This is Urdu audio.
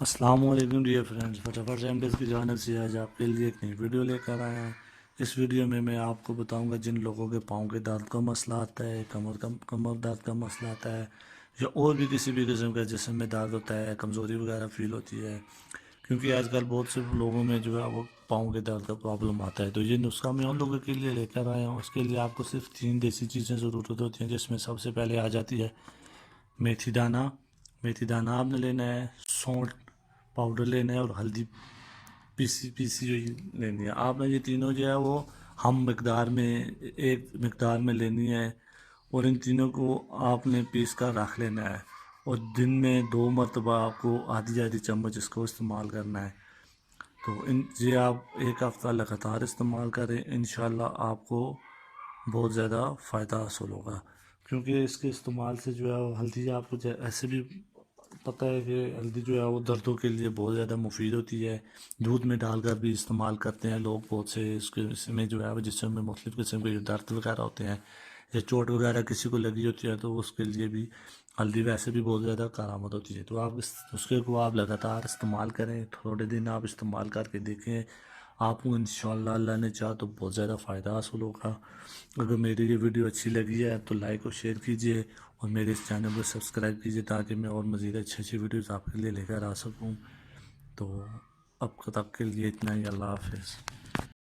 السلام علیکم ڈیئر فرینڈز، فٹافٹ ریمڈیز کی جانب سے آج آپ کے لیے ایک نئی ویڈیو لے کر آیا ہوں۔ اس ویڈیو میں میں آپ کو بتاؤں گا جن لوگوں کے پاؤں کے درد کا مسئلہ آتا ہے، کمر درد کا مسئلہ آتا ہے، یا اور بھی کسی بھی قسم کا جسم میں درد ہوتا ہے، کمزوری وغیرہ فیل ہوتی ہے، کیونکہ آج کل بہت سے لوگوں میں جو ہے وہ پاؤں کے درد کا پرابلم آتا ہے، تو یہ نسخہ میں ان لوگوں کے لیے لے کر آیا ہوں۔ اس کے لیے آپ کو صرف 3 دیسی چیزیں ضرورت ہوتی ہیں، جس میں سب سے پہلے آ جاتی ہے میتھی دانہ۔ میتھی دانہ آپ نے لینا ہے، سونٹ پاؤڈر لینا ہے، اور ہلدی پیسی ہوئی لینی ہے۔ آپ نے یہ تینوں جو ہے وہ ہم مقدار میں، ایک مقدار میں لینی ہے، اور ان تینوں کو آپ نے پیس کر رکھ لینا ہے، اور دن میں 2 مرتبہ آپ کو آدھی آدھی چمچ اس کو استعمال کرنا ہے۔ تو یہ آپ ایک ہفتہ لگاتار استعمال کریں، انشاءاللہ آپ کو بہت زیادہ فائدہ حاصل ہوگا، کیونکہ اس کے استعمال سے جو ہے وہ ہلدی آپ کو ایسے بھی پتہ ہے کہ ہلدی جو ہے وہ دردوں کے لیے بہت زیادہ مفید ہوتی ہے۔ دودھ میں ڈال کر بھی استعمال کرتے ہیں لوگ بہت سے، اس میں جو ہے وہ جسم میں مختلف قسم کے جو درد وغیرہ ہوتے ہیں یا چوٹ وغیرہ کسی کو لگی ہوتی ہے تو اس کے لیے بھی ہلدی ویسے بھی بہت زیادہ کارآمد ہوتی ہے۔ تو آپ اس نسخے کو آپ لگاتار استعمال کریں، تھوڑے دن آپ استعمال کر کے دیکھیں، آپ کو انشاءاللہ اللہ نے چاہا تو بہت زیادہ فائدہ حاصل ہوگا۔ اگر میری یہ ویڈیو اچھی لگی ہے تو لائک اور شیئر کیجیے، اور میرے اس چینل کو سبسکرائب کیجیے تاکہ میں اور مزید اچھی ویڈیوز آپ کے لیے لے کر آ سکوں۔ تو اب تک کے لیے اتنا ہی، اللہ حافظ۔